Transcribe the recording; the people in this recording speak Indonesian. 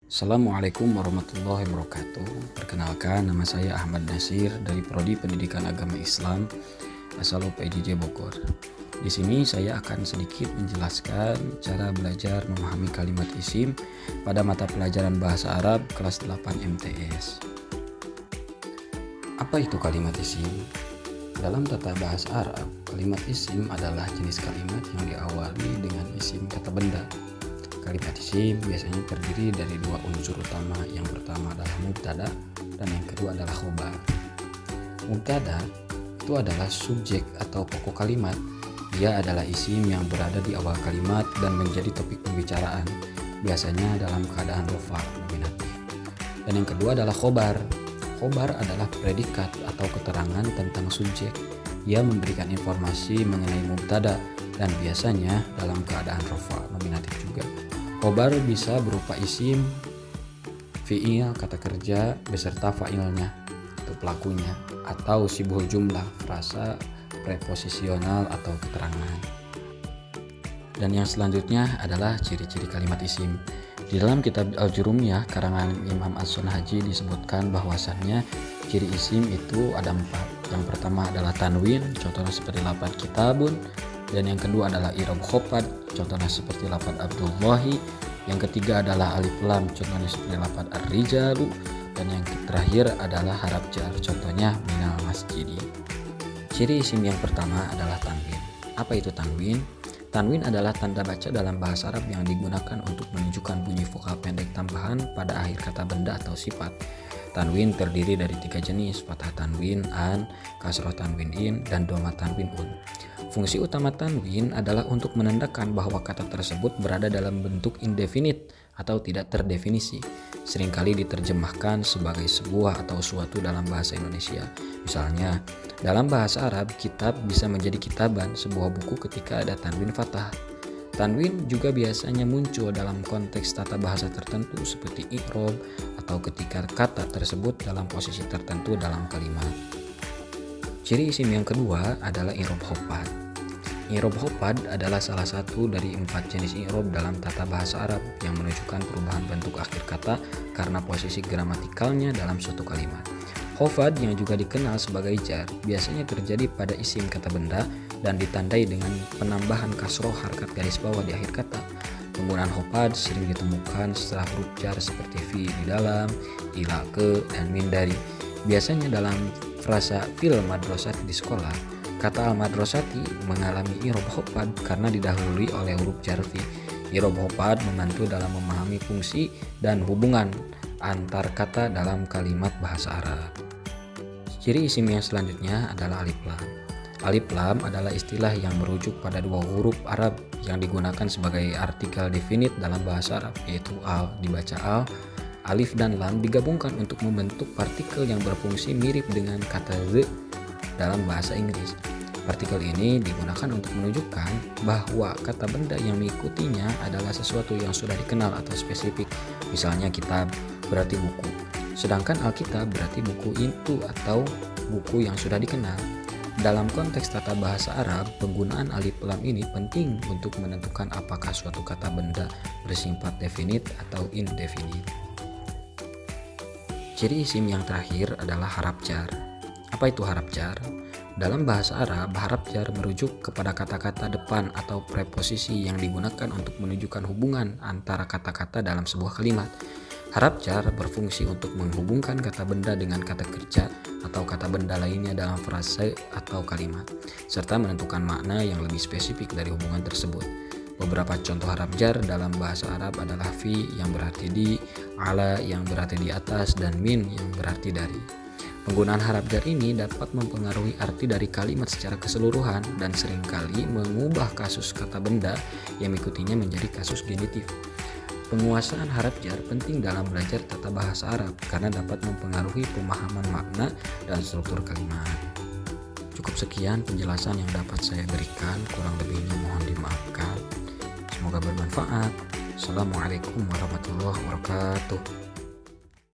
Assalamualaikum warahmatullahi wabarakatuh. Perkenalkan, nama saya Ahmad Nasir dari Prodi Pendidikan Agama Islam asal UPJJ Bogor. Di sini saya akan sedikit menjelaskan cara belajar memahami kalimat isim pada mata pelajaran Bahasa Arab kelas 8 MTS. Apa itu kalimat isim? Dalam tata bahasa Arab, kalimat isim adalah jenis kalimat yang diawali dengan isim kata benda. Kalimat isim biasanya terdiri dari dua unsur utama. Yang pertama adalah mubtada dan yang kedua adalah khobar. Mubtada itu adalah subjek atau pokok kalimat. Dia adalah isim yang berada di awal kalimat dan menjadi topik pembicaraan, biasanya dalam keadaan rafa nominatif. Dan yang kedua adalah khobar. Khobar adalah predikat atau keterangan tentang subjek. Ia memberikan informasi mengenai mubtada dan biasanya dalam keadaan rafa nominatif juga. Khobar bisa berupa isim, fi'il, kata kerja, beserta fa'ilnya, itu pelakunya, atau sibul jumlah, frasa, preposisional, atau keterangan. Dan yang selanjutnya adalah ciri-ciri kalimat isim. Di dalam kitab Al-Jurumiyah karangan Imam As-Sunhaji disebutkan bahwasannya ciri isim itu ada 4. Yang pertama adalah tanwin, contohnya seperti lafaz kitabun. Dan yang kedua adalah i'rab khofad, contohnya seperti lafaz Abdullahi. Yang ketiga adalah alif lam, contohnya seperti lafaz ar-rijalu. Dan yang terakhir adalah haraf jar, contohnya minal masjidi. Ciri isim yang pertama adalah tanwin. Apa itu tanwin? Tanwin adalah tanda baca dalam bahasa Arab yang digunakan untuk menunjukkan bunyi vokal pendek tambahan pada akhir kata benda atau sifat. Tanwin terdiri dari 3 jenis, fathah tanwin an, kasroh tanwin in, dan dhamma tanwin un. Fungsi utama tanwin adalah untuk menandakan bahwa kata tersebut berada dalam bentuk indefinite atau tidak terdefinisi. Seringkali diterjemahkan sebagai sebuah atau suatu dalam bahasa Indonesia. Misalnya, dalam bahasa Arab, kitab bisa menjadi kitaban, sebuah buku ketika ada tanwin fathah. Tanwin juga biasanya muncul dalam konteks tata bahasa tertentu seperti i'rab atau ketika kata tersebut dalam posisi tertentu dalam kalimat. Ciri isim yang kedua adalah i'rab khofad. I'rab khofad adalah salah satu dari 4 jenis i'rab dalam tata bahasa Arab yang menunjukkan perubahan bentuk akhir kata karena posisi gramatikalnya dalam suatu kalimat. Khofad yang juga dikenal sebagai jar biasanya terjadi pada isim kata benda dan ditandai dengan penambahan kasroh harkat garis bawah di akhir kata. Penggunaan khofad sering ditemukan setelah huruf jar seperti fi di dalam, ila ke, dan min dari. Biasanya dalam frasa fil madrasati di sekolah, kata al-madrasati mengalami i'rab khofad karena didahului oleh huruf jar fi. I'rab khofad membantu dalam memahami fungsi dan hubungan antar kata dalam kalimat bahasa Arab. Ciri isim yang selanjutnya adalah alif lam. Alif lam adalah istilah yang merujuk pada 2 huruf Arab yang digunakan sebagai artikel definite dalam bahasa Arab, yaitu al dibaca al, alif dan lam digabungkan untuk membentuk partikel yang berfungsi mirip dengan kata the dalam bahasa Inggris. Partikel ini digunakan untuk menunjukkan bahwa kata benda yang mengikutinya adalah sesuatu yang sudah dikenal atau spesifik. Misalnya kitab berarti buku, sedangkan Alkitab berarti buku itu atau buku yang sudah dikenal. Dalam konteks tata bahasa Arab, penggunaan alif lam ini penting untuk menentukan apakah suatu kata benda bersifat definite atau indefinite. Ciri isim yang terakhir adalah haraf jar. Apa itu haraf jar? Dalam bahasa Arab, haraf jar merujuk kepada kata-kata depan atau preposisi yang digunakan untuk menunjukkan hubungan antara kata-kata dalam sebuah kalimat. Haraf jar berfungsi untuk menghubungkan kata benda dengan kata kerja atau kata benda lainnya dalam frase atau kalimat, serta menentukan makna yang lebih spesifik dari hubungan tersebut. Beberapa contoh haraf jar dalam bahasa Arab adalah fi yang berarti di, ala yang berarti di atas, dan min yang berarti dari. Penggunaan haraf jar ini dapat mempengaruhi arti dari kalimat secara keseluruhan dan seringkali mengubah kasus kata benda yang mengikutinya menjadi kasus genitif. Penguasaan haraf jar penting dalam belajar tata bahasa Arab karena dapat mempengaruhi pemahaman makna dan struktur kalimat. Cukup sekian penjelasan yang dapat saya berikan, kurang lebihnya mohon dimaafkan. Semoga bermanfaat. Assalamualaikum warahmatullahi wabarakatuh.